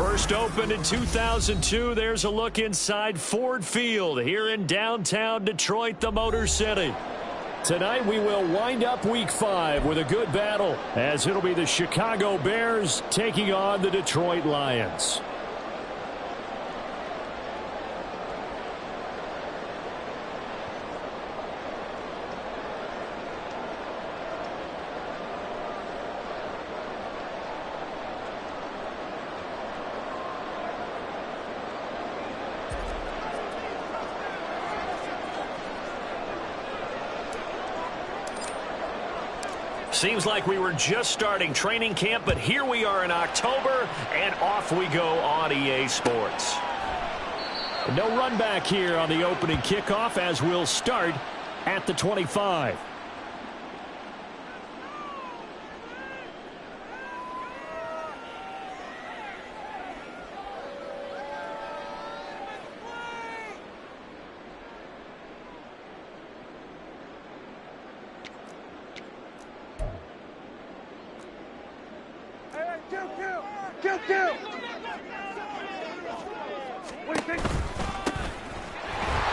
First opened in 2002, there's a look inside Ford Field here in downtown Detroit, the Motor City. Tonight we will wind up Week 5 with a good battle, as it'll be the Chicago Bears taking on the Detroit Lions. Seems like we were just starting training camp, but here we are in October, and off we go on EA Sports. No run back here on the opening kickoff, as we'll start at the 25.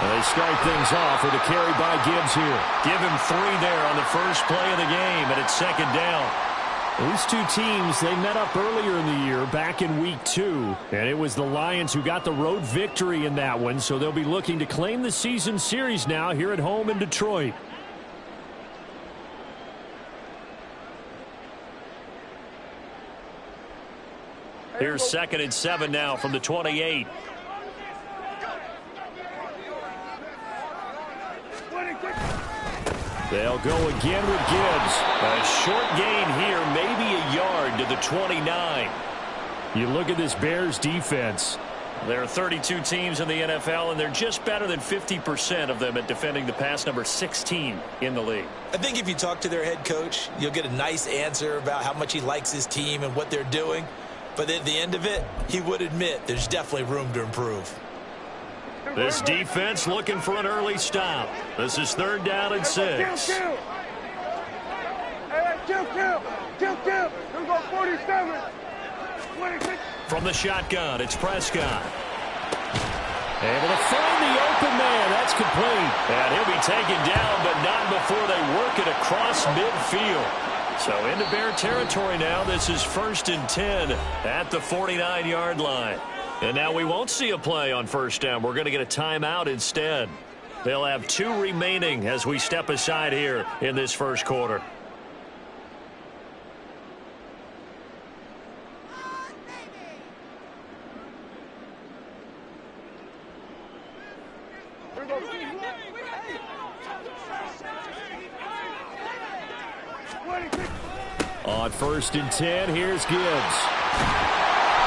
They start things off with a carry by Gibbs here. Give him 3 there on the first play of the game, and it's second down. These two teams, they met up earlier in the year, back in Week 2, and it was the Lions who got the road victory in that one, so they'll be looking to claim the season series now here at home in Detroit. Here's 2nd and 7 now from the 28. They'll go again with Gibbs. A short gain here, maybe a yard to the 29. You look at this Bears defense. There are 32 teams in the NFL, and they're just better than 50% of them at defending the pass, number 16 in the league. I think if you talk to their head coach, you'll get a nice answer about how much he likes his team and what they're doing. But at the end of it, he would admit there's definitely room to improve. This defense looking for an early stop. This is 3rd down and 6. From the shotgun, it's Prescott. Able to find the open man. That's complete. And he'll be taken down, but not before they work it across midfield. So into Bear territory now. This is 1st and 10 at the 49-yard line. And now we won't see a play on 1st down. We're going to get a timeout instead. They'll have 2 remaining as we step aside here in this first quarter. On 1st and 10, here's Gibbs.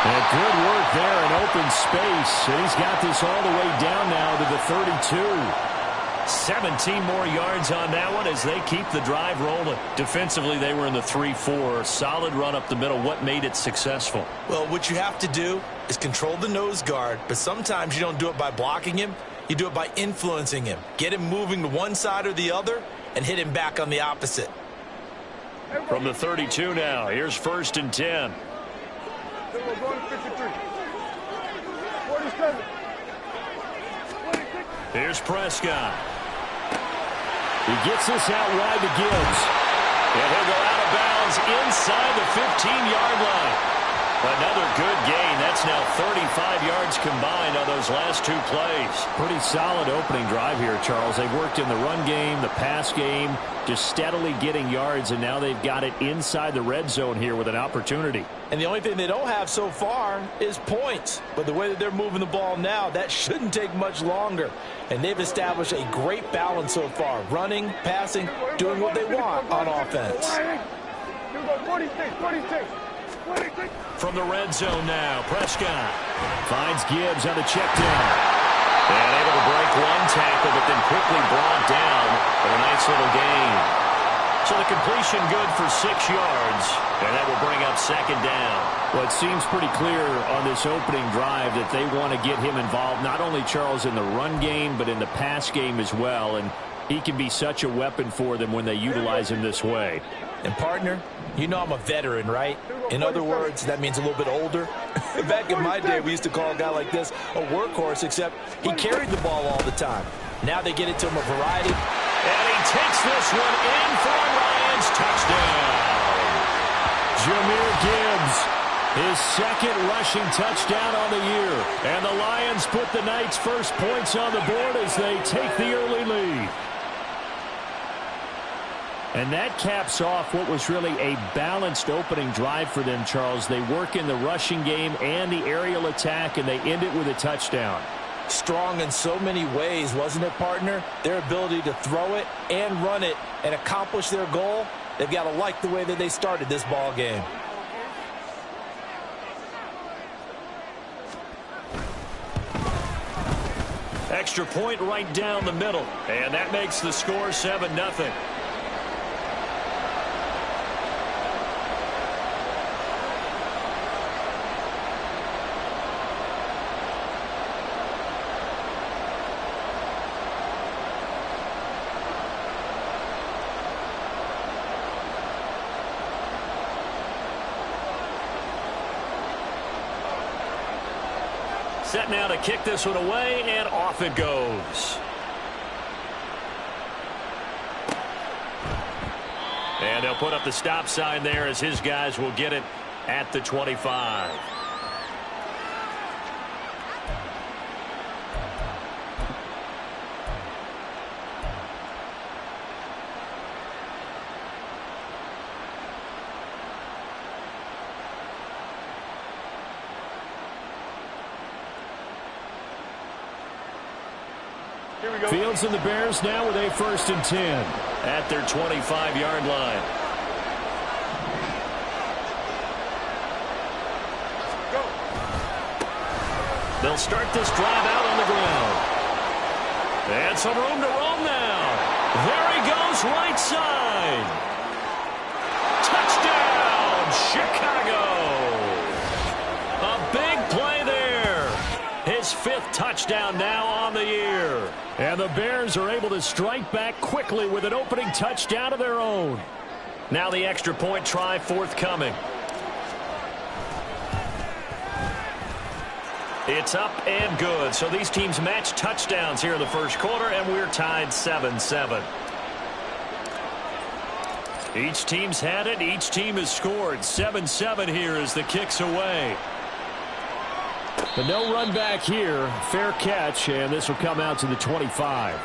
And good work there in open space. And he's got this all the way down now to the 32. 17 more yards on that one as they keep the drive rolling. Defensively, they were in the 3-4. Solid run up the middle. What made it successful? Well, what you have to do is control the nose guard, but sometimes you don't do it by blocking him. You do it by influencing him. Get him moving to one side or the other and hit him back on the opposite. From the 32 now, here's 1st and 10. Here's Prescott. He gets this out wide to Gibbs. And he'll go out of bounds inside the 15-yard line. Another good gain. That's now 35 yards combined on those last 2 plays. Pretty solid opening drive here, Charles. They've worked in the run game, the pass game, just steadily getting yards, and now they've got it inside the red zone here with an opportunity. And the only thing they don't have so far is points. But the way that they're moving the ball now, that shouldn't take much longer. And they've established a great balance so far. Running, passing, doing what they want on offense. From the red zone now, Prescott finds Gibbs on the check down. And able to break one tackle, but then quickly brought down for a nice little gain. So the completion good for 6 yards, and that will bring up 2nd down. Well, it seems pretty clear on this opening drive that they want to get him involved, not only, Charles, in the run game, but in the pass game as well. And he can be such a weapon for them when they utilize him this way. And partner, you know I'm a veteran, right? In other words, that means a little bit older. Back in my day, we used to call a guy like this a workhorse, except he carried the ball all the time. Now they get it to him a variety. And he takes this one in for a Lions touchdown. Jahmyr Gibbs, his second rushing touchdown on the year. And the Lions put the Knights' first points on the board as they take the early lead. And that caps off what was really a balanced opening drive for them, Charles. They work in the rushing game and the aerial attack, and they end it with a touchdown. Strong in so many ways, wasn't it, partner? Their ability to throw it and run it and accomplish their goal, they've got to like the way that they started this ball game. Extra point right down the middle, and that makes the score 7-0. Set now to kick this one away, and off it goes. And they'll put up the stop sign there as his guys will get it at the 25. Fields and the Bears now with a 1st and 10 at their 25-yard line. They'll start this drive out on the ground. And some room to roam now. There he goes, right side. Touchdown, Chicago. A big play there. His 5th touchdown now on the year. And the Bears are able to strike back quickly with an opening touchdown of their own. Now the extra point try forthcoming. It's up and good. So these teams match touchdowns here in the first quarter, and we're tied 7-7. Each team's had it. Each team has scored. 7-7 here as the kick's away. But no run back here. Fair catch, and this will come out to the 25.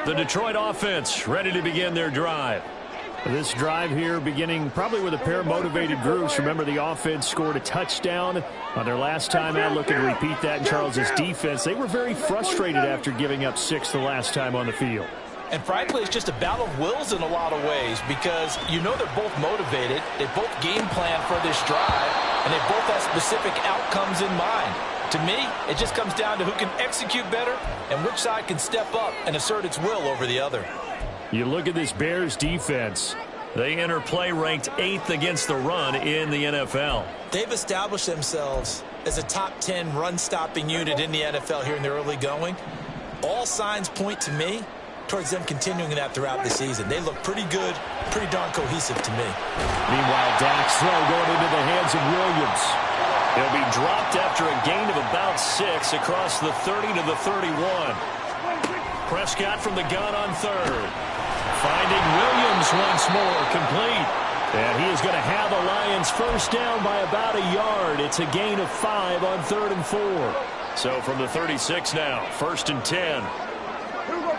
The Detroit offense ready to begin their drive. This drive here beginning probably with a pair of motivated groups. Remember, the offense scored a touchdown on their last time out. Looking to repeat that in Charles's defense. They were very frustrated after giving up 6 the last time on the field. And frankly, it's just a battle of wills in a lot of ways because you know they're both motivated. They both game plan for this drive, and they both have specific outcomes in mind. To me, it just comes down to who can execute better and which side can step up and assert its will over the other. You look at this Bears defense. They enter play ranked 8th against the run in the NFL. They've established themselves as a top 10 run-stopping unit in the NFL here in the early going. All signs point to me towards them continuing that throughout the season. They look pretty good, pretty darn cohesive to me. Meanwhile, Dak's throw going into the hands of Williams. He'll be dropped after a gain of about 6 across the 30 to the 31. Prescott from the gun on 3rd. Finding Williams once more, complete. And he is going to have the Lions first down by about a yard. It's a gain of 5 on 3rd and 4. So from the 36 now, 1st and 10.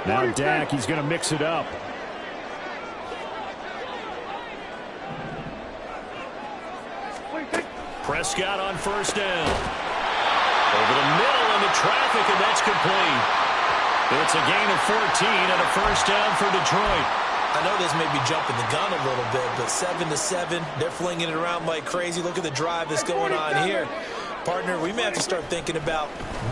Now Dak, he's going to mix it up. Prescott on 1st down. Over the middle in the traffic, and that's complete. It's a gain of 14 and a first down for Detroit. I know this may be jumping the gun a little bit, but 7-7, they're flinging it around like crazy. Look at the drive that's going on here. Partner, we may have to start thinking about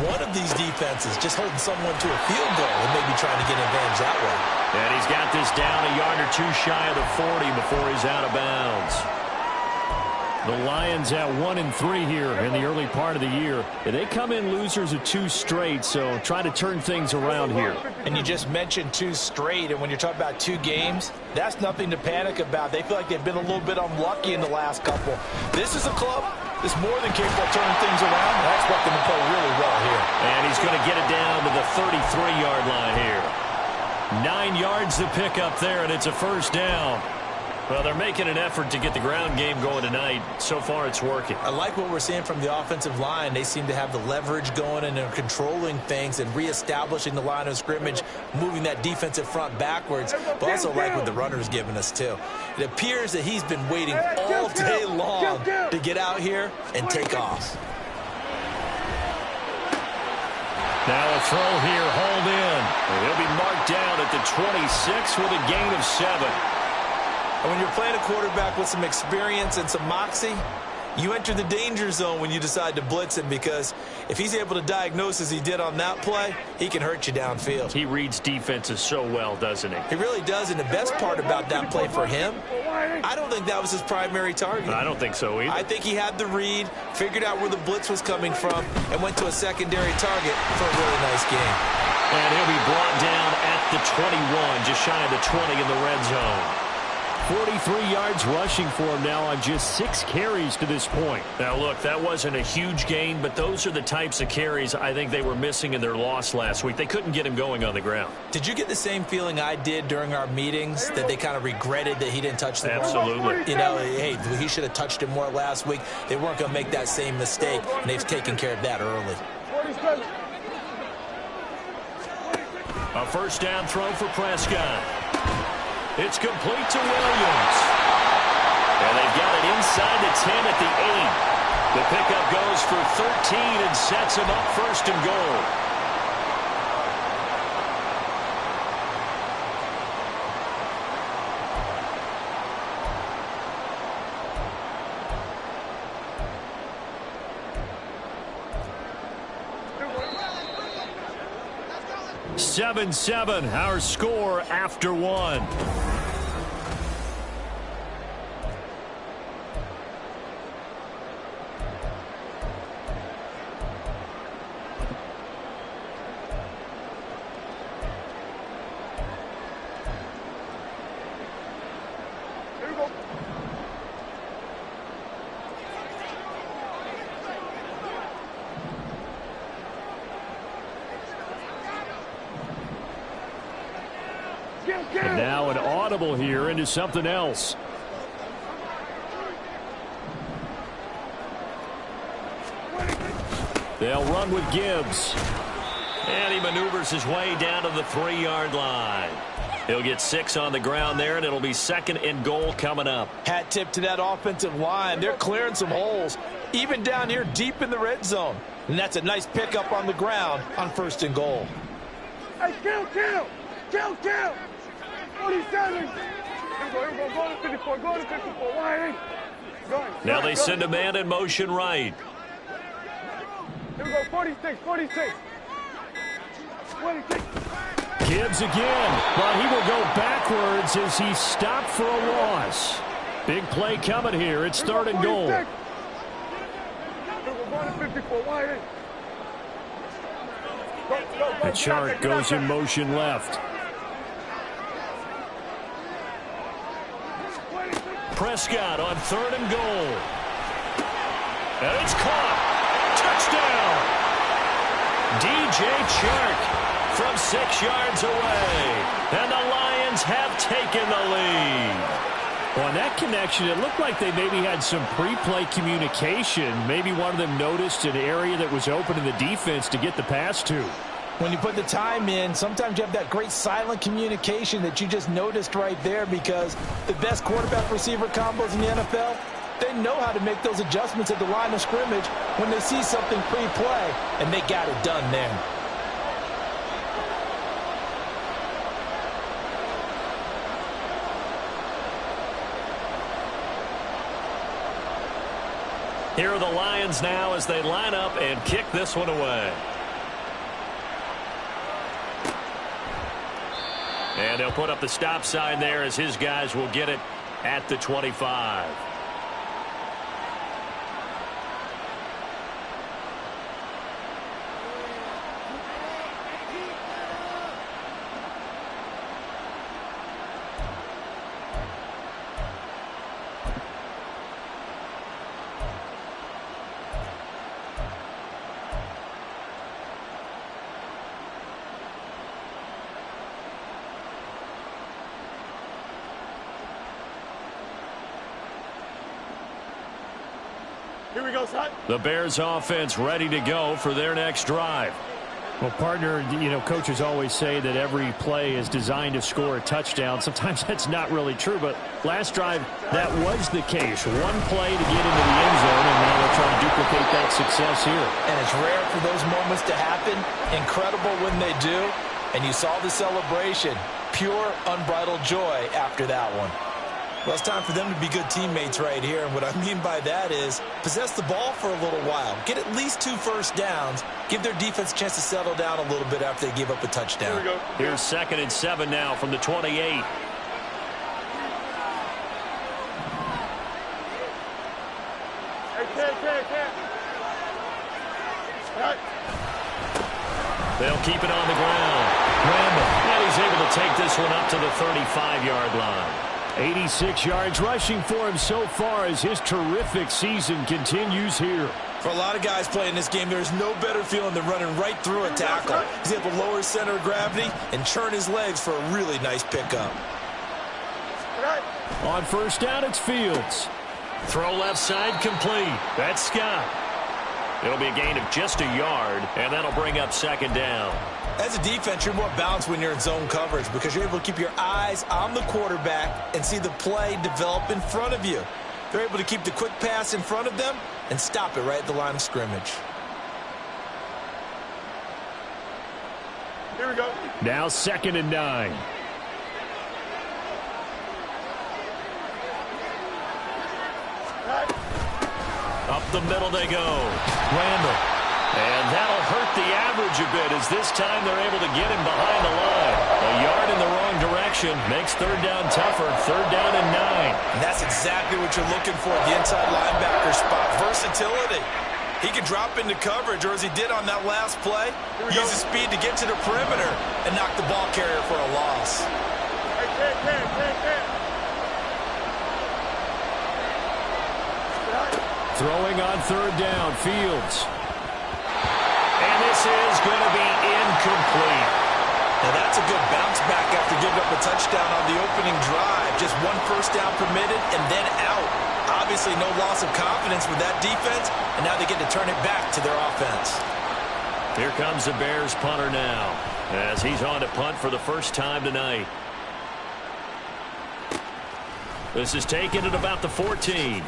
one of these defenses just holding someone to a field goal and maybe trying to get an advantage that way. And he's got this down a yard or 2 shy of the 40 before he's out of bounds. The Lions at 1-3 here in the early part of the year. They come in losers of 2 straight, so try to turn things around here. And you just mentioned 2 straight, and when you're talking about 2 games, that's nothing to panic about. They feel like they've been a little bit unlucky in the last couple. This is a club that's more than capable of turning things around. I expect them to play really well here. And he's going to get it down to the 33-yard line here. 9 yards to pick up there, and it's a first down. Well, they're making an effort to get the ground game going tonight. So far, it's working. I like what we're seeing from the offensive line. They seem to have the leverage going, and they're controlling things and reestablishing the line of scrimmage, moving that defensive front backwards. But also like what the runner's giving us, too. It appears that he's been waiting all day long to get out here and take off. Now a throw here, hauled in. And he'll be marked down at the 26 with a gain of 7. And when you're playing a quarterback with some experience and some moxie, you enter the danger zone when you decide to blitz him, because if he's able to diagnose as he did on that play, he can hurt you downfield. He reads defenses so well, doesn't he? He really does, and the best part about that play for him, I don't think that was his primary target. I don't think so either. I think he had the read, figured out where the blitz was coming from, and went to a secondary target for a really nice game. And he'll be brought down at the 21, just shy of the 20 in the red zone. 43 yards rushing for him now on just 6 carries to this point. Now, look, that wasn't a huge gain, but those are the types of carries I think they were missing in their loss last week. They couldn't get him going on the ground. Did you get the same feeling I did during our meetings, that they kind of regretted that he didn't touch the ball? Absolutely. You know, hey, he should have touched it more last week. They weren't going to make that same mistake, and they've taken care of that early. A first down throw for Prescott. It's complete to Williams. And they've got it inside the 10 at the 8. The pickup goes for 13 and sets him up first and goal. Seven, our score after 1. And now an audible here into something else. They'll run with Gibbs. And he maneuvers his way down to the 3-yard line. He'll get 6 on the ground there, and it'll be 2nd and goal coming up. Hat tip to that offensive line. They're clearing some holes, even down here deep in the red zone. And that's a nice pickup on the ground on 1st and goal. Hey, kill! 47. Go to 54. Go to 54. Wide. Now they send a man in motion right. Here we go. 46. 46. Gibbs again, but he will go backwards as he's stopped for a loss. Big play coming here. It's 3rd and goal. Here we go. 54. Wide. The chart goes in motion left. Prescott on 3rd and goal. And it's caught. Touchdown. DJ Chark from 6 yards away. And the Lions have taken the lead. Well, on that connection, it looked like they maybe had some pre-play communication. Maybe one of them noticed an area that was open in the defense to get the pass to. When you put the time in, sometimes you have that great silent communication that you just noticed right there, because the best quarterback-receiver combos in the NFL, they know how to make those adjustments at the line of scrimmage when they see something pre-play, and they got it done there. Here are the Lions now as they line up and kick this one away. And they'll put up the stop sign there as his guys will get it at the 25. Here we go, son. The Bears offense ready to go for their next drive. Well, partner, coaches always say that every play is designed to score a touchdown. Sometimes that's not really true, but last drive, that was the case. One play to get into the end zone, and now they're trying to duplicate that success here. And it's rare for those moments to happen. Incredible when they do. And you saw the celebration. Pure, unbridled joy after that one. Well, it's time for them to be good teammates right here. And what I mean by that is possess the ball for a little while. Get at least 2 first downs. Give their defense a chance to settle down a little bit after they give up a touchdown. Here we go. Here's 2nd and 7 now from the 28. Hey, can't. Right. They'll keep it on the ground. Randall, and he's able to take this one up to the 35-yard line. 86 yards rushing for him so far as his terrific season continues here. For a lot of guys playing this game, there's no better feeling than running right through a tackle. He's able to lower his center of gravity and churn his legs for a really nice pickup. Right. On first down, it's Fields. Throw left side complete. That's Scott. It'll be a gain of just a yard, and that'll bring up 2nd down. As a defense, you're more balanced when you're in zone coverage because you're able to keep your eyes on the quarterback and see the play develop in front of you. They're able to keep the quick pass in front of them and stop it right at the line of scrimmage. Here we go. Now 2nd and 9. Right. Up the middle they go. Randall. And that'll hurt the average a bit as this time they're able to get him behind the line. A yard in the wrong direction makes 3rd down tougher. 3rd down and 9. And that's exactly what you're looking for at the inside linebacker spot. Versatility. He can drop into coverage, or as he did on that last play, use his speed to get to the perimeter and knock the ball carrier for a loss. Hey, can't. Right. Throwing on 3rd down, Fields. And this is going to be incomplete. Now that's a good bounce back after giving up a touchdown on the opening drive. Just 1 first down permitted and then out. Obviously no loss of confidence with that defense, and now they get to turn it back to their offense. Here comes the Bears punter now as he's on to punt for the first time tonight. This is taken at about the 14.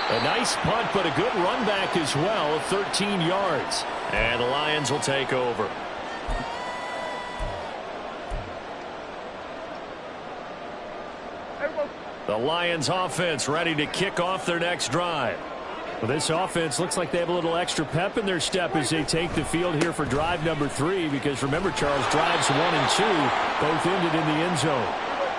A nice punt, but a good run back as well, 13 yards. And the Lions will take over. The Lions offense ready to kick off their next drive. Well, this offense looks like they have a little extra pep in their step as they take the field here for drive number 3, because remember, Charles, drives 1 and 2 both ended in the end zone.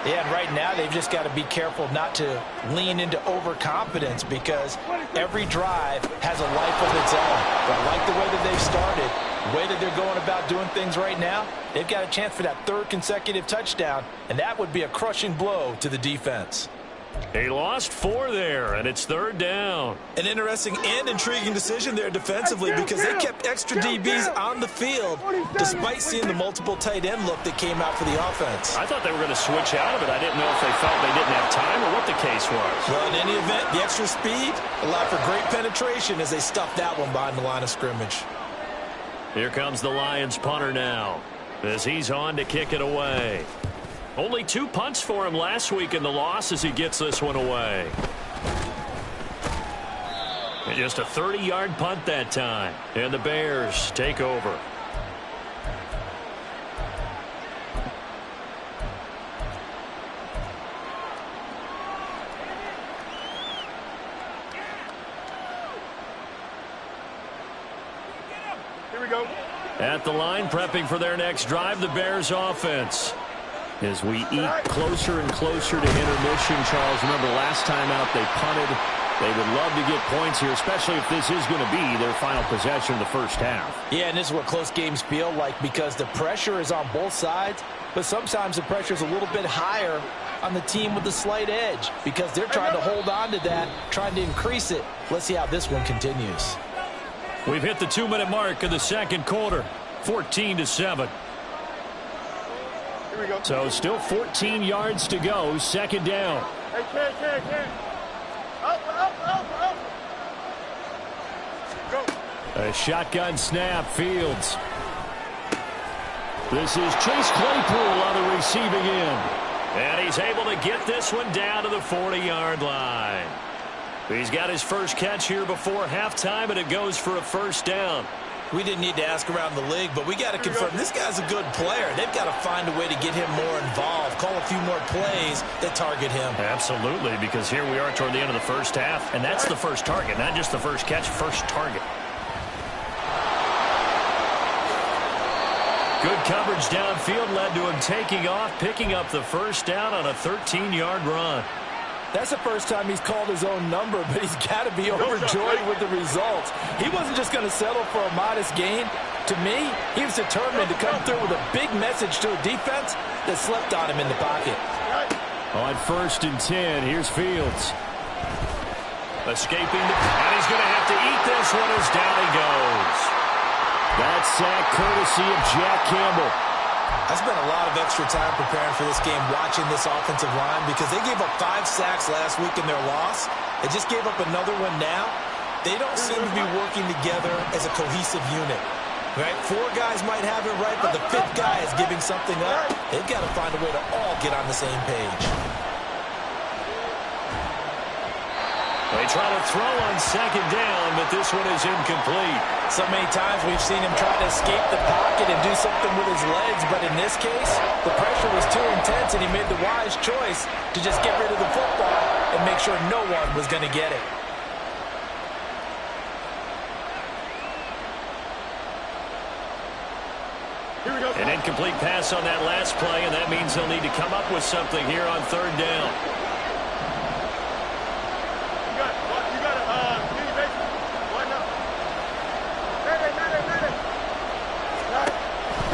Yeah, and right now they've just got to be careful not to lean into overconfidence because every drive has a life of its own. But I like the way that they've started, the way that they're going about doing things right now. They've got a chance for that 3rd consecutive touchdown, and that would be a crushing blow to the defense. They lost 4 there, and it's 3rd down. An interesting and intriguing decision there defensively because they kept extra DBs on the field despite seeing the multiple tight end look that came out for the offense. I thought they were going to switch out of it. I didn't know if they felt they didn't have time or what the case was. Well, in any event, the extra speed allowed for great penetration as they stuffed that one behind the line of scrimmage. Here comes the Lions punter now as he's on to kick it away. Only 2 punts for him last week in the loss as he gets this one away. And just a 30-yard punt that time. And the Bears take over. Here we go. At the line, prepping for their next drive, the Bears offense. As we eat closer and closer to intermission, Charles, remember last time out they punted. They would love to get points here, especially if this is going to be their final possession of the first half. Yeah, and this is what close games feel like because the pressure is on both sides, but sometimes the pressure is a little bit higher on the team with the slight edge because they're trying to hold on to that, trying to increase it. Let's see how this one continues. We've hit the 2-minute mark of the second quarter, 14-7. Here we go. So still 14 yards to go, 2nd down. Hey, can't. Up. A shotgun snap, Fields. This is Chase Claypool on the receiving end. And he's able to get this one down to the 40-yard line. He's got his first catch here before halftime, and it goes for a first down. We didn't need to ask around the league, but we got to confirm this guy's a good player. They've got to find a way to get him more involved, call a few more plays that target him. Absolutely, because here we are toward the end of the first half, and that's the first target, not just the first catch, first target. Good coverage downfield led to him taking off, picking up the first down on a 13-yard run. That's the first time he's called his own number, but he's got to be overjoyed with the results. He wasn't just going to settle for a modest gain. To me, he was determined to come through with a big message to a defense that slept on him in the pocket. On 1st and 10, here's Fields. Escaping, and he's going to have to eat this one as down he goes. That sack courtesy of Jack Campbell. I spent a lot of extra time preparing for this game watching this offensive line because they gave up 5 sacks last week in their loss. They just gave up another one now. They don't seem to be working together as a cohesive unit. Right? 4 guys might have it right, but the 5th guy is giving something up. They've got to find a way to all get on the same page. They try to throw on 2nd down, but this one is incomplete. So many times we've seen him try to escape the pocket and do something with his legs, but in this case, the pressure was too intense, and he made the wise choice to just get rid of the football and make sure no one was going to get it. An incomplete pass on that last play, and that means he'll need to come up with something here on 3rd down.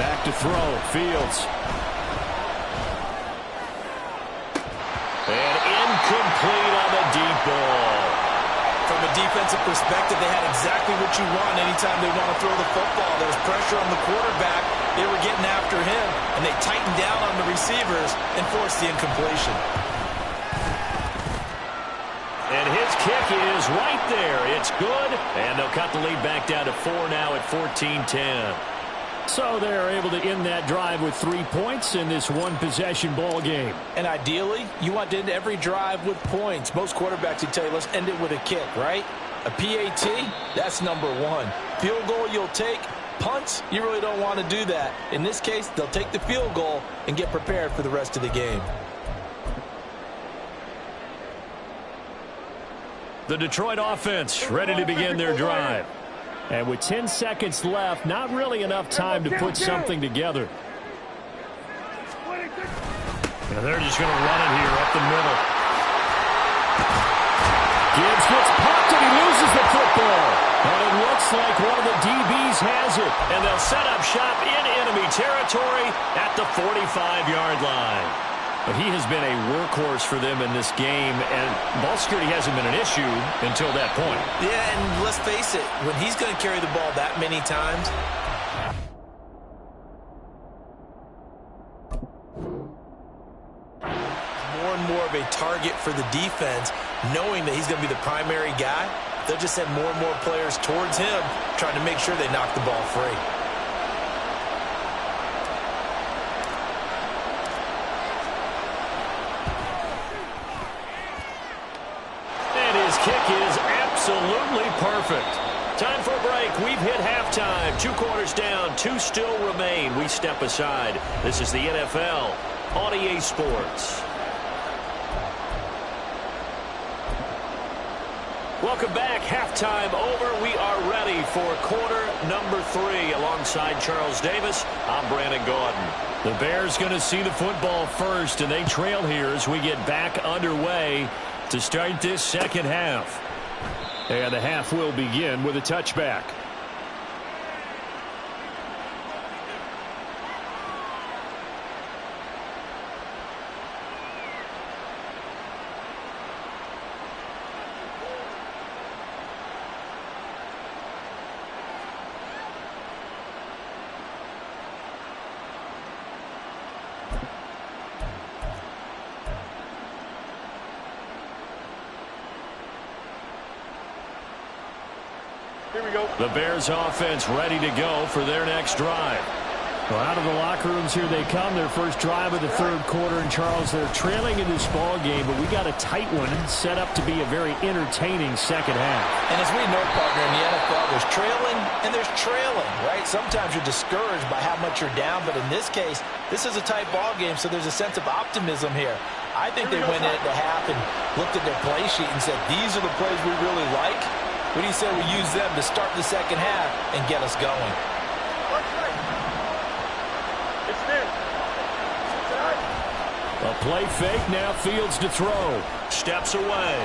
Back to throw, Fields. And incomplete on the deep ball. From a defensive perspective, they had exactly what you want anytime they want to throw the football. There was pressure on the quarterback. They were getting after him, and they tightened down on the receivers and forced the incompletion. And his kick is right there. It's good, and they'll cut the lead back down to 4 now at 14-10. So they're able to end that drive with 3 points in this one-possession ball game. And ideally, you want to end every drive with points. Most quarterbacks would tell you, let's end it with a kick, right? A PAT, that's number 1. Field goal you'll take. Punts, you really don't want to do that. In this case, they'll take the field goal and get prepared for the rest of the game. The Detroit offense ready to begin their drive. And with 10 seconds left, not really enough time to put something together. And they're just going to run it here up the middle. Gibbs gets popped and he loses the football. And it looks like one of the DBs has it. And they'll set up shop in enemy territory at the 45-yard line. But he has been a workhorse for them in this game, and ball security hasn't been an issue until that point. Yeah, and let's face it, when he's going to carry the ball that many times, more and more of a target for the defense, knowing that he's going to be the primary guy, they'll just send more and more players towards him, trying to make sure they knock the ball free. Kick is absolutely perfect. Time for a break. We've hit halftime. 2 quarters down, 2 still remain. We step aside. This is the NFL on EA Sports. Welcome back. Halftime over. We are ready for quarter number 3. Alongside Charles Davis, I'm Brandon Gordon. The Bears going to see the football first, and they trail here as we get back underway to start this second half. And the half will begin with a touchback. Here we go. The Bears offense ready to go for their next drive. Well, out of the locker rooms here they come. Their first drive of the third quarter. And, Charles, they're trailing in this ball game, but we got a tight one set up to be a very entertaining second half. And as we know, partner, in the NFL, there's trailing and there's trailing, right? Sometimes you're discouraged by how much you're down, but in this case, this is a tight ball game, so there's a sense of optimism here. I think they went into half and looked at their play sheet and said, these are the plays we really like. What do you say we use them to start the second half and get us going? It's there. A play fake, now Fields to throw. Steps away.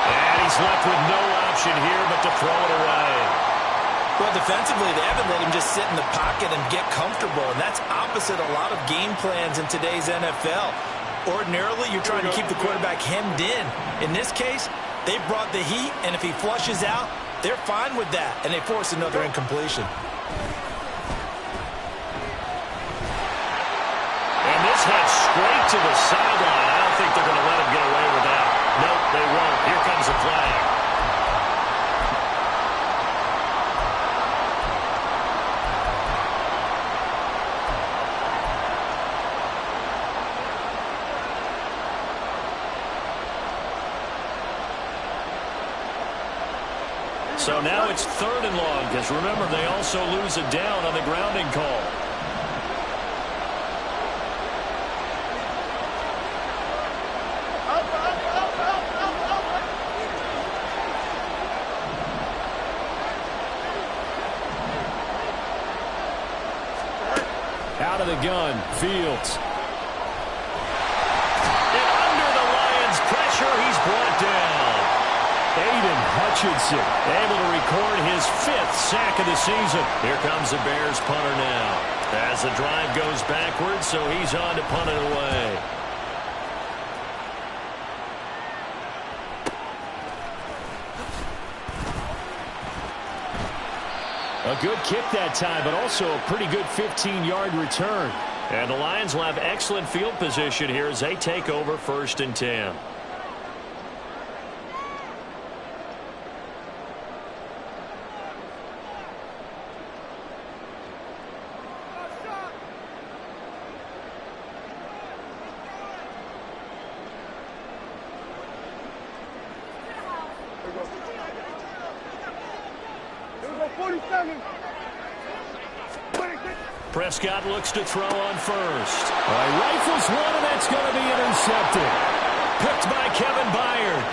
And he's left with no option here but to throw it away. Well, defensively, they haven't let him just sit in the pocket and get comfortable, and that's opposite a lot of game plans in today's NFL. Ordinarily, you're trying to keep the quarterback hemmed in. In this case, they brought the heat, and if he flushes out, they're fine with that, and they force another incompletion. And this heads straight to the sideline. I don't think they're going to let him get away with that. Nope, they won't. Here comes a flag. So now it's 3rd and long, because remember, they also lose a down on the grounding call. Out of the gun, Fields. And under the Lions' pressure, he's brought down. Aiden Hutchinson Able to record his 5th sack of the season. Here comes the Bears punter now. As the drive goes backwards, so he's on to punt it away. A good kick that time, but also a pretty good 15-yard return. And the Lions will have excellent field position here as they take over 1st and 10. Prescott looks to throw on first. Rifles one, and that's going to be intercepted. Picked by Kevin Byard.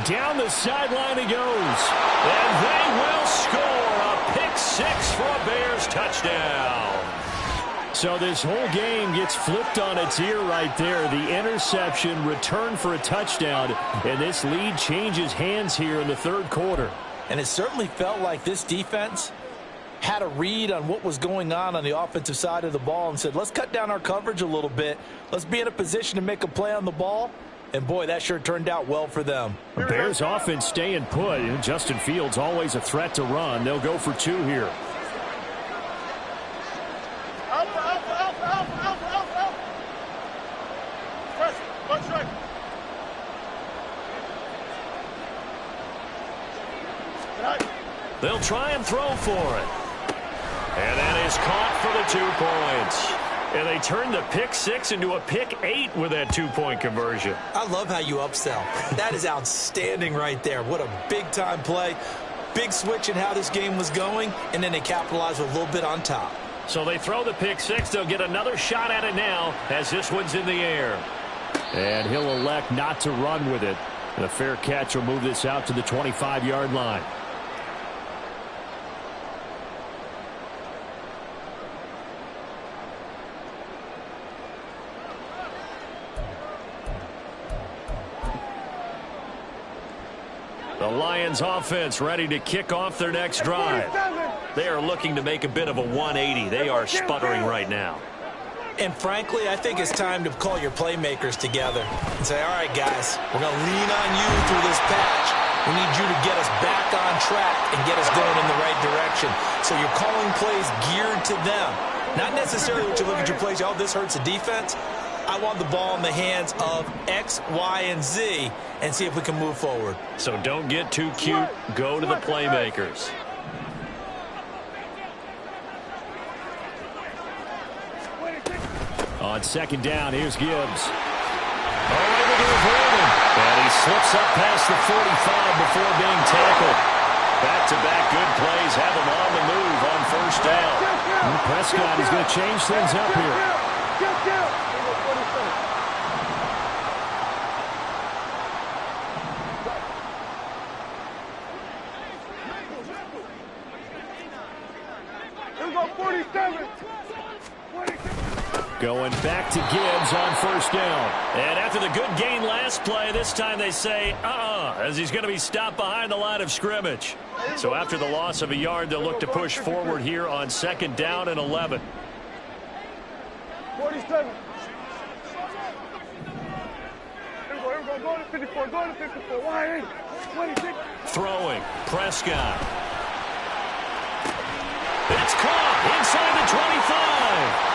Down the sideline he goes. And they will score a pick 6 for a Bears touchdown. So this whole game gets flipped on its ear right there. The interception, return for a touchdown, and this lead changes hands here in the 3rd quarter. And it certainly felt like this defense had a read on what was going on the offensive side of the ball and said, let's cut down our coverage a little bit. Let's be in a position to make a play on the ball. And, boy, that sure turned out well for them. The Bears offense staying put. Justin Fields always a threat to run. They'll go for 2 here. They'll try and throw for it. And that is caught for the 2 points. And they turned the pick 6 into a pick 8 with that 2-point conversion. I love how you upsell. That is outstanding right there. What a big-time play. Big switch in how this game was going, and then they capitalized with a little bit on top. So they throw the pick 6. They'll get another shot at it now as this one's in the air. And he'll elect not to run with it. And a fair catch will move this out to the 25-yard line. The Lions offense ready to kick off their next drive. They are looking to make a bit of a 180. They are sputtering right now. And frankly, I think it's time to call your playmakers together and say, all right, guys, we're going to lean on you through this patch. We need you to get us back on track and get us going in the right direction. So you're calling plays geared to them. Not necessarily what you look at your plays, oh, this hurts the defense. I want the ball in the hands of X, Y, and Z and see if we can move forward. So don't get too cute. Go to the playmakers. On second down, here's Gibbs. Able to avoid him. And he slips up past the 45 before being tackled. Back-to-back good plays have him on the move on first down. And Prescott is going to change things up here. Here's our 47. Going back to Gibbs on first down. And after the good gain last play, this time they say, as he's going to be stopped behind the line of scrimmage. So after the loss of a yard, they'll look to push forward here on second down and 11. 47. Here we go. Go to 54. Go to 54. Why? 26. Throwing. Prescott. It's caught inside the 25.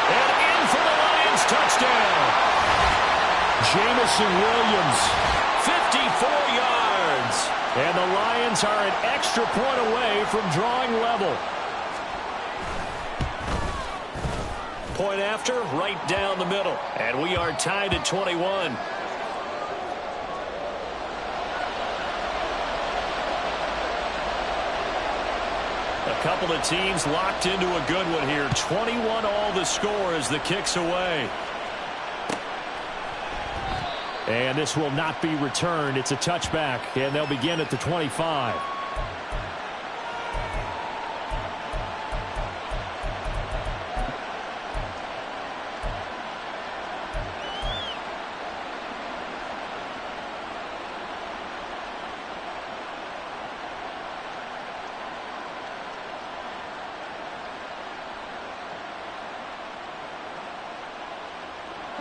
And in for the Lions touchdown. Jamison Williams. 54 yards. And the Lions are an extra point away from drawing level. Point after, right down the middle. And we are tied at 21. A couple of teams locked into a good one here. 21 all the score as the kick's away. And this will not be returned. It's a touchback, and they'll begin at the 25.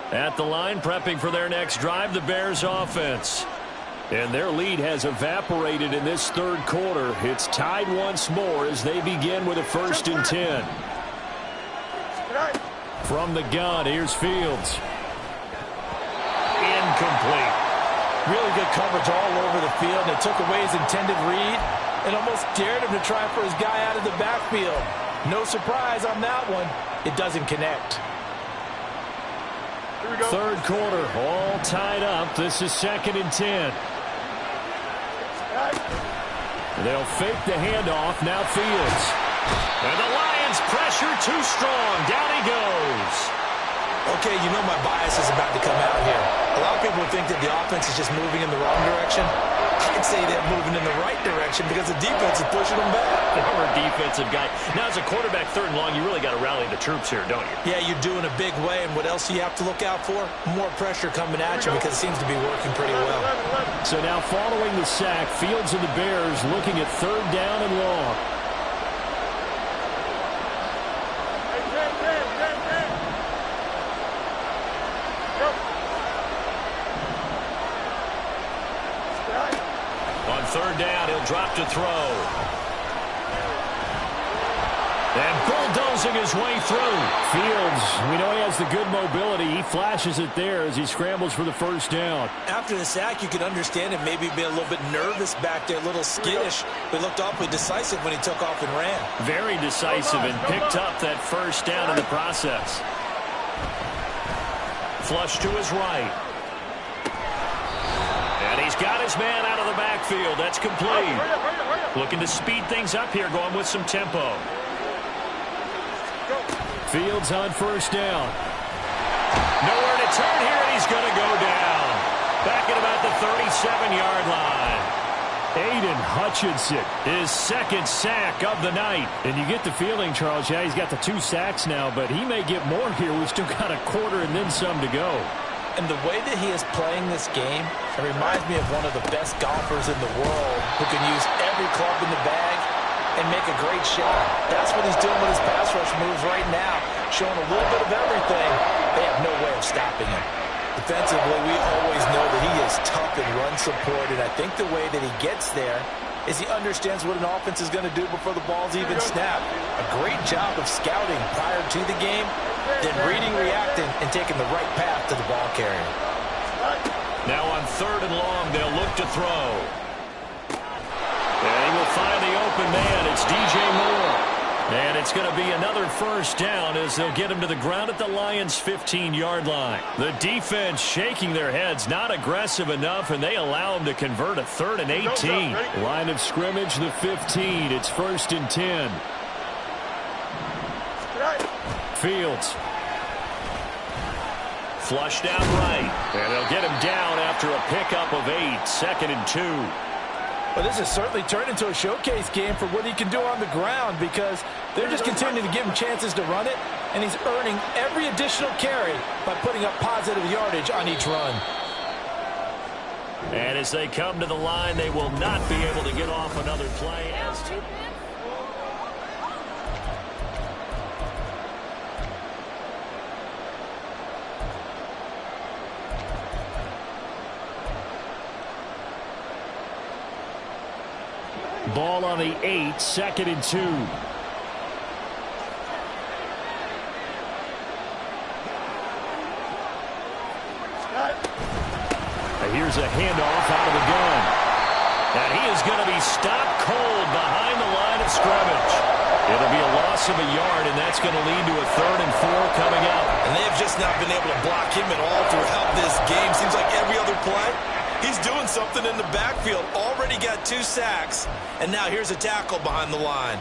At the line, prepping for their next drive, the Bears offense. And their lead has evaporated in this third quarter. It's tied once more as they begin with a 1st and 10. From the gun, here's Fields. Incomplete. Really good coverage all over the field. They took away his intended read and almost dared him to try for his guy out of the backfield. No surprise on that one. It doesn't connect. Third quarter, all tied up. This is 2nd and 10. They'll fake the handoff. Now Fields. And the Lions pressure too strong. Down he goes. Okay, you know my bias is about to come out here. A lot of people think that the offense is just moving in the wrong direction. I'd say they're moving in the right direction because the defense is pushing them back. Former defensive guy. Now, as a quarterback, 3rd and long, you really got to rally the troops here, don't you? Yeah, you're doing a big way, and what else do you have to look out for? More pressure coming at you because it seems to be working pretty well. So now following the sack, Fields and the Bears looking at 3rd down and long. On 3rd down, he'll drop to throw. And bulldozing his way through. Fields, we know he has the good mobility. He flashes it there as he scrambles for the 1st down. After the sack, you could understand him maybe being a little bit nervous back there, a little skittish. But looked awfully decisive when he took off and ran. Very decisive and picked up that 1st down in the process. Flush to his right. And he's got his man out of the backfield. That's complete. Looking to speed things up here, going with some tempo. Fields on 1st down. Nowhere to turn here, and he's going to go down. Back at about the 37-yard line. Aiden Hutchinson, his 2nd sack of the night. And you get the feeling, Charles, yeah, he's got the 2 sacks now, but he may get more here. We've still got a quarter and then some to go. And the way that he is playing this game, it reminds me of one of the best golfers in the world who can use every club in the bag and make a great shot. That's what he's doing with his pass rush moves right now, showing a little bit of everything. They have no way of stopping him. Defensively, we always know that he is tough in run support, and I think the way that he gets there is he understands what an offense is going to do before the ball's even snapped. A great job of scouting prior to the game, then reading, reacting, and taking the right path to the ball carrier. Now on 3rd and long, they'll look to throw. And he will find the open man. It's DJ Moore. And it's going to be another first down as they'll get him to the ground at the Lions' 15-yard line. The defense shaking their heads, not aggressive enough, and they allow him to convert a 3rd and 18. Line of scrimmage, the 15. It's 1st and 10. Fields. Flushed out right. And they'll get him down after a pickup of 8. 2nd and 2. Well, this has certainly turned into a showcase game for what he can do on the ground because they're just continuing to give him chances to run it, and he's earning every additional carry by putting up positive yardage on each run. And as they come to the line, they will not be able to get off another play. Ball on the 8, 2nd and 2. Here's a handoff out of the gun. And he is going to be stopped cold behind the line of scrimmage. It'll be a loss of a yard, and that's going to lead to a 3rd and 4 coming up. And they have just not been able to block him at all throughout this game. Seems like every other play, he's doing something in the backfield. Already got 2 sacks, and now here's a tackle behind the line.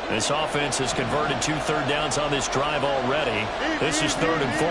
This offense has converted 2 third downs on this drive already. This is 3rd and 4.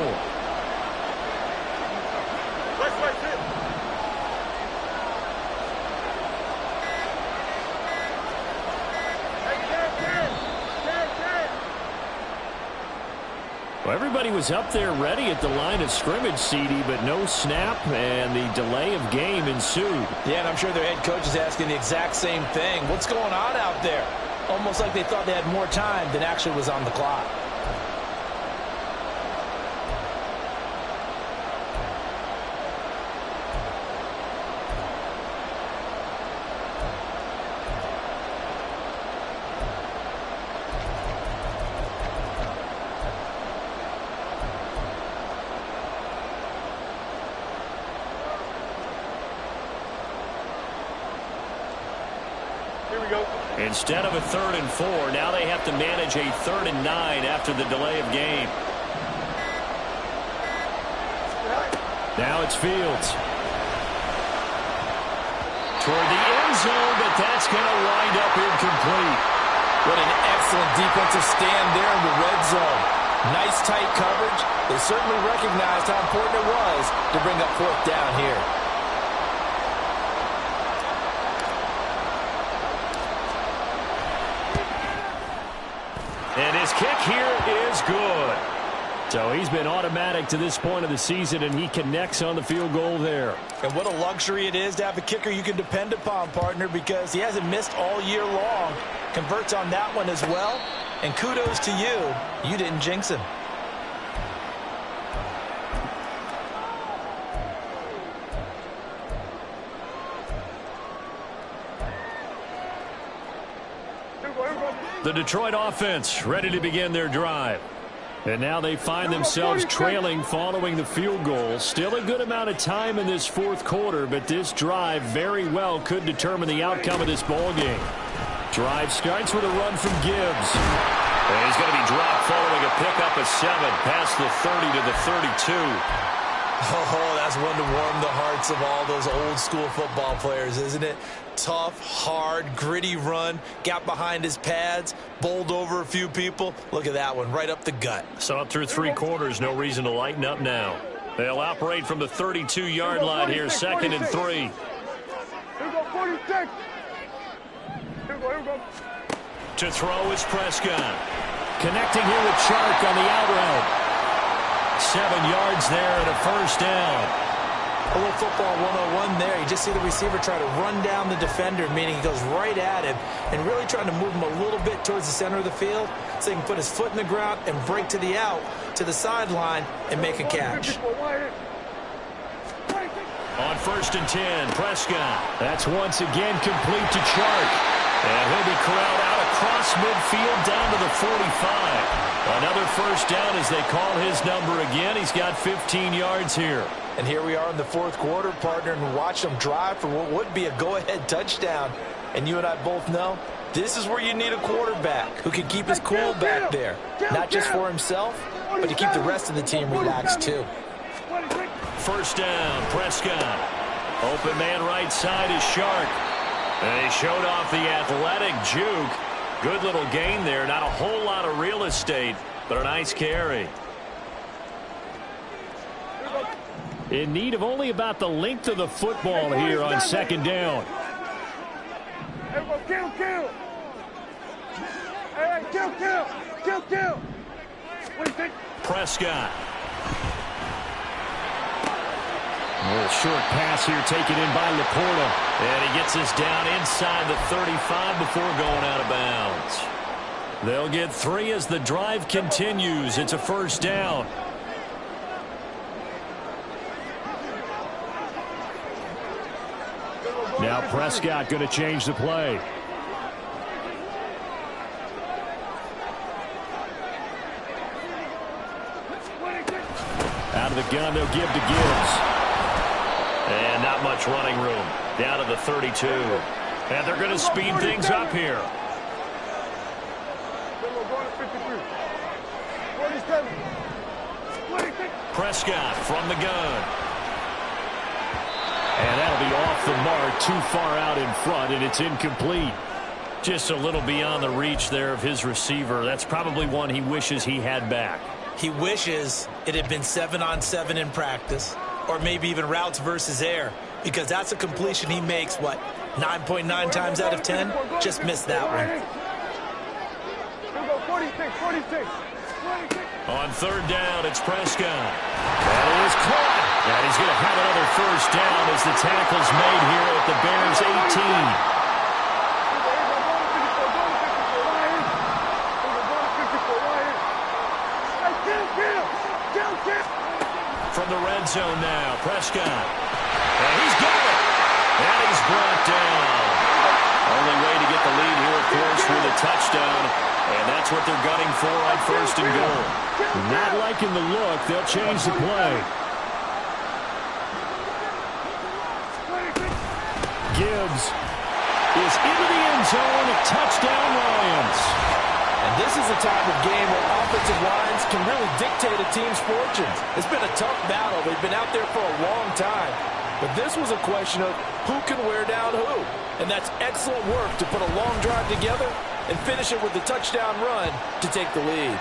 Well, everybody was up there ready at the line of scrimmage, CD, but no snap, and the delay of game ensued. Yeah, and I'm sure their head coach is asking the exact same thing. What's going on out there? Almost like they thought they had more time than actually was on the clock. Instead of a 3rd and 4, now they have to manage a 3rd and 9 after the delay of game. Now it's Fields. Toward the end zone, but that's going to wind up incomplete. What an excellent defensive stand there in the red zone. Nice tight coverage. They certainly recognized how important it was to bring up 4th down here. And his kick here is good. So he's been automatic to this point of the season, and he connects on the field goal there. And what a luxury it is to have a kicker you can depend upon, partner, because he hasn't missed all year long. Converts on that one as well. And kudos to you. You didn't jinx him. The Detroit offense ready to begin their drive. And now they find themselves trailing following the field goal. Still a good amount of time in this 4th quarter, but this drive very well could determine the outcome of this ball game. Drive starts with a run from Gibbs. And he's going to be dropped following a pickup of 7 past the 30 to the 32. Oh, that's one to warm the hearts of all those old school football players, isn't it? Tough, hard, gritty run, got behind his pads, bowled over a few people. Look at that one, right up the gut. So up through 3 quarters, no reason to lighten up now. They'll operate from the 32-yard line here, 2nd and 3. Here we go, 46. Here we go. To throw is Prescott. Connecting here with Chark on the out route. 7 yards there and a first down. A little football 101 there. You just see the receiver try to run down the defender, meaning he goes right at him and really trying to move him a little bit towards the center of the field so he can put his foot in the ground and break to the out to the sideline and make a catch. On 1st and 10, Prescott. That's once again complete to Chark. And he'll be corralled out across midfield down to the 45. Another first down as they call his number again. He's got 15 yards here. And here we are in the 4th quarter, partner, and watch them drive for what would be a go-ahead touchdown. And you and I both know this is where you need a quarterback who can keep his cool back there. Not just for himself, but to keep the rest of the team relaxed too. First down, Prescott. Open man right side is Chark. And he showed off the athletic juke. Good little gain there. Not a whole lot of real estate, but a nice carry. In need of only about the length of the football here on 2nd down. Kill, kill. Hey, kill, kill. Kill, kill. What do you think? Prescott. A little short pass here taken in by Laporta. And he gets us down inside the 35 before going out of bounds. They'll get 3 as the drive continues. It's a first down. Now Prescott going to change the play. Out of the gun, they'll give to Gibbs. And not much running room. Down to the 32. And they're going to speed things up here. Prescott from the gun. And that'll be off the mark, too far out in front, and it's incomplete. Just a little beyond the reach there of his receiver. That's probably one he wishes he had back. He wishes it had been 7-on-7 in practice, or maybe even routes versus air, because that's a completion he makes, 9.9 times out of 10? Just missed that one. 46. On 3rd down, it's Prescott. That is caught. And he's going to have another first down as the tackle's made here at the Bears' 18. From the red zone now, Prescott. And he's got it. And he's brought down. Only way to get the lead here, of course, with a touchdown. And that's what they're gunning for on 1st and goal. Not liking the look. They'll change the play. Gibbs is into the end zone. Touchdown, Lions. And this is the type of game where offensive lines can really dictate a team's fortunes. It's been a tough battle. They've been out there for a long time. But this was a question of who can wear down who. And that's excellent work to put a long drive together and finish it with the touchdown run to take the lead.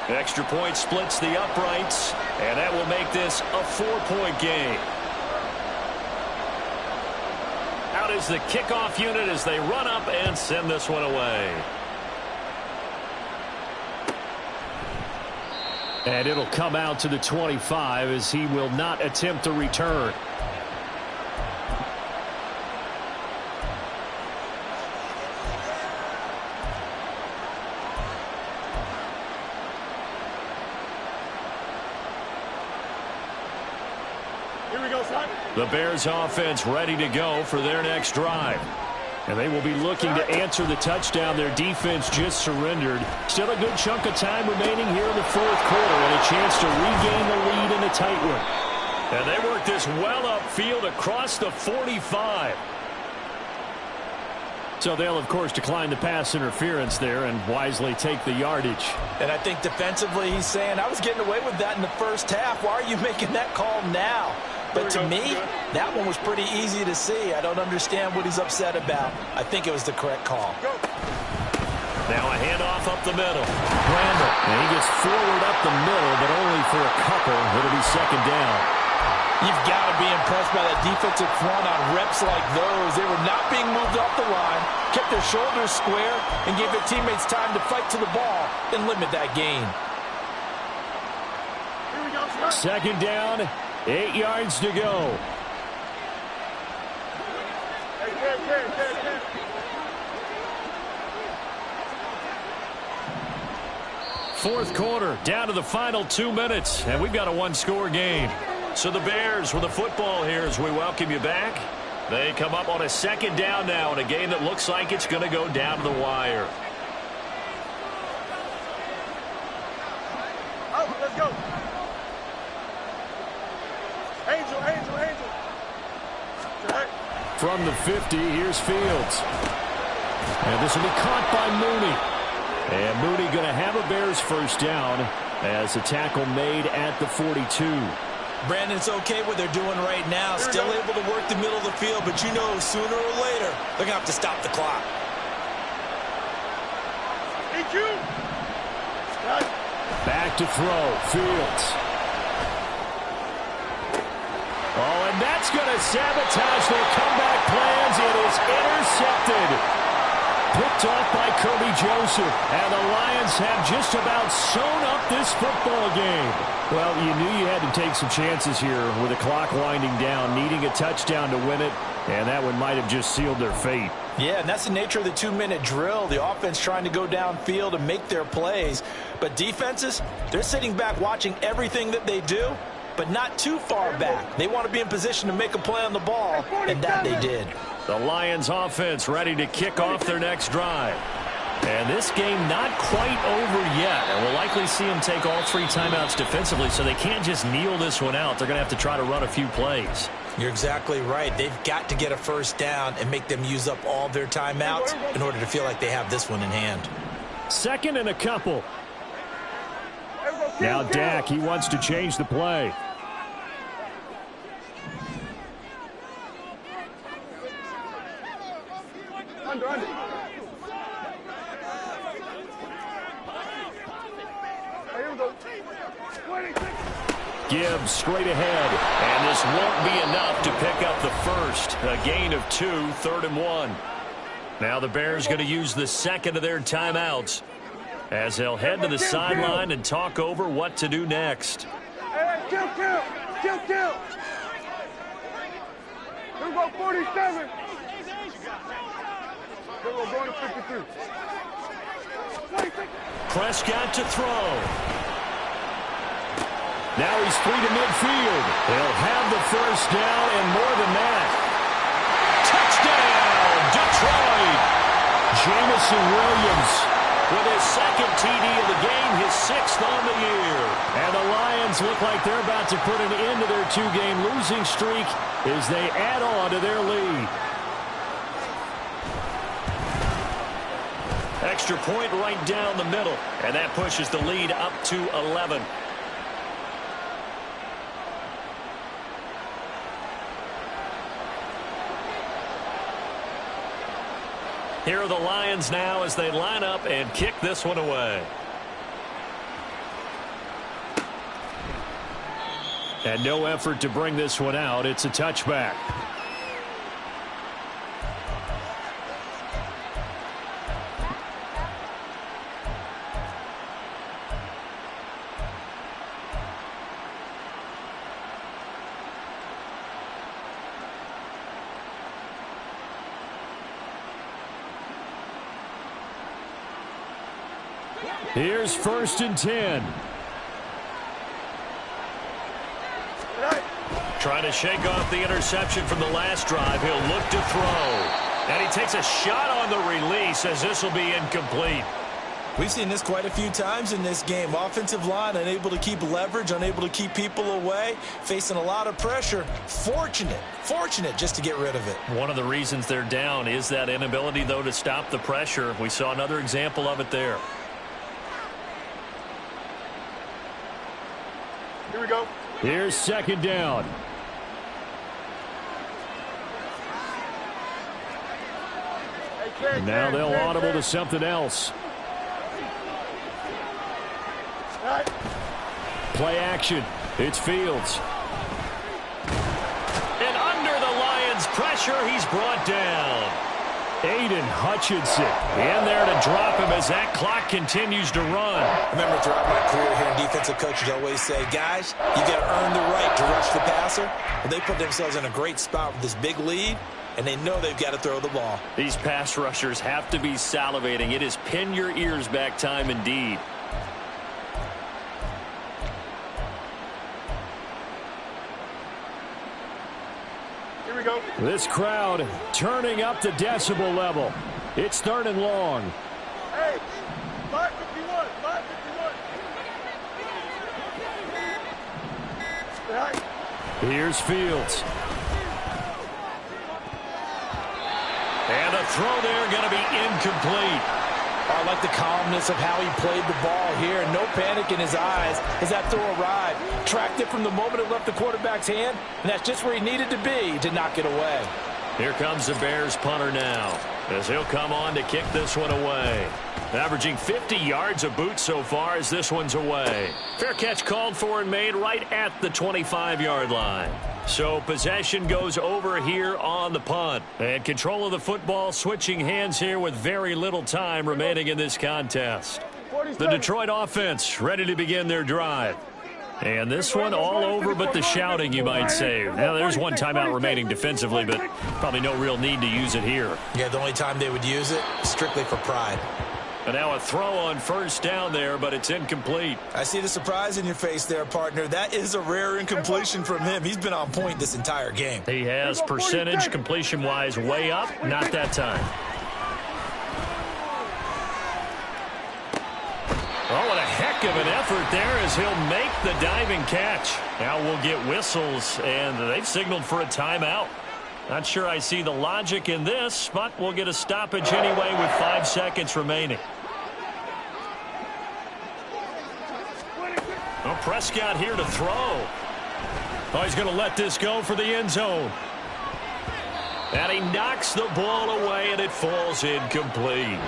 Extra point splits the uprights, and that will make this a 4-point game. Out is the kickoff unit as they run up and send this one away. And it'll come out to the 25 as he will not attempt a return. Here we go, son. The Bears offense ready to go for their next drive. And they will be looking to answer the touchdown their defense just surrendered. Still a good chunk of time remaining here in the 4th quarter and a chance to regain the lead in a tight one. And they work this well upfield across the 45. So they'll, of course, decline the pass interference there and wisely take the yardage. And I think defensively he's saying, I was getting away with that in the first half. Why are you making that call now? But to me, that one was pretty easy to see. I don't understand what he's upset about. I think it was the correct call. Now a handoff up the middle. Randall, and he gets forward up the middle, but only for a couple. It'll be 2nd down. You've got to be impressed by that defensive front on reps like those. They were not being moved off the line, kept their shoulders square, and gave their teammates time to fight to the ball and limit that gain. 2nd down, 8 yards to go. fourth quarter, down to the final 2 minutes, and we've got a one-score game. So the Bears with the football here as we welcome you back. They come up on a second down now in a game that looks like it's going to go down to the wire. Oh, let's go. Angel. From the 50, here's Fields. And this will be caught by Mooney. And Mooney going to have a Bears first down as the tackle made at the 42. Brandon, it's okay what they're doing right now. Still able to work the middle of the field, but you know sooner or later they're going to have to stop the clock. EQ. Back to throw. Fields. Oh, and that's going to sabotage their comeback plans. It is intercepted. Picked off by Kirby Joseph. And the Lions have just about sewn up this football game. Well, you knew you had to take some chances here with the clock winding down, needing a touchdown to win it, and that one might have just sealed their fate. Yeah, and that's the nature of the 2-minute drill. The offense trying to go downfield and make their plays. But defenses, they're sitting back watching everything that they do, but not too far back. They want to be in position to make a play on the ball, and that they did. The Lions offense ready to kick off their next drive. And this game not quite over yet. And we'll likely see them take all 3 timeouts defensively, so they can't just kneel this one out. They're going to have to try to run a few plays. You're exactly right. They've got to get a first down and make them use up all their timeouts in order to feel like they have this one in hand. Second and a couple. Now Dak, he wants to change the play. Under. Gibbs straight ahead. And this won't be enough to pick up the first. A gain of 2, 3rd and 1. Now the Bears going to use the second of their timeouts as they'll head to the sideline and talk over what to do next. Kill. Here we go, 47. Here we go, going to 53. Prescott to throw. Now he's free to midfield. They'll have the first down and more than that. Touchdown, Detroit. Jamison Williams With his second TD of the game, his 6th on the year. And the Lions look like they're about to put an end to their 2-game losing streak as they add on to their lead. Extra point right down the middle, and that pushes the lead up to 11. Here are the Lions now as they line up and kick this one away. And no effort to bring this one out. It's a touchback. Here's 1st and 10. Trying to shake off the interception from the last drive. He'll look to throw. And he takes a shot on the release as this will be incomplete. We've seen this quite a few times in this game. Offensive line unable to keep leverage, unable to keep people away, facing a lot of pressure. Fortunate just to get rid of it. One of the reasons they're down is that inability, though, to stop the pressure. We saw another example of it there. Here we go. Here's 2nd down. And now they'll audible to something else. Play action. It's Fields. And under the Lions' pressure, he's brought down. Aiden Hutchinson in there to drop him as that clock continues to run. Remember, throughout my career here, defensive coaches always say, guys, you got to earn the right to rush the passer. Well, they put themselves in a great spot with this big lead, and they know they've got to throw the ball. These pass rushers have to be salivating. It is pin your ears back time indeed. This crowd turning up the decibel level. It's 3rd and long. Hey, 551, 551. Right. Here's Fields. And the throw there going to be incomplete. I like the calmness of how he played the ball here. No panic in his eyes as that throw arrived. Tracked it from the moment it left the quarterback's hand, and that's just where he needed to be to knock it away. Here comes the Bears punter now, as he'll come on to kick this one away. Averaging 50 yards a boot so far as this one's away. Fair catch called for and made right at the 25-yard line. So possession goes over here on the punt. And control of the football switching hands here with very little time remaining in this contest. The Detroit offense ready to begin their drive. And this one all over but the shouting, you might say. Now, there's one timeout remaining defensively, but probably no real need to use it here. Yeah, the only time they would use it, strictly for pride. And now a throw on first down there, but it's incomplete. I see the surprise in your face there, partner. That is a rare incompletion from him. He's been on point this entire game. He has percentage completion-wise way up. Not that time. Oh, what a heck of an effort there as he'll make the diving catch. Now we'll get whistles, and they've signaled for a timeout. Not sure I see the logic in this, but we'll get a stoppage anyway with 5 seconds remaining. Well, Prescott here to throw. Oh, he's going to let this go for the end zone. And he knocks the ball away, and it falls incomplete.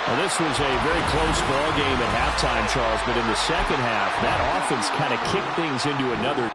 Well, this was a very close ball game at halftime, Charles, but in the second half, that offense kind of kicked things into another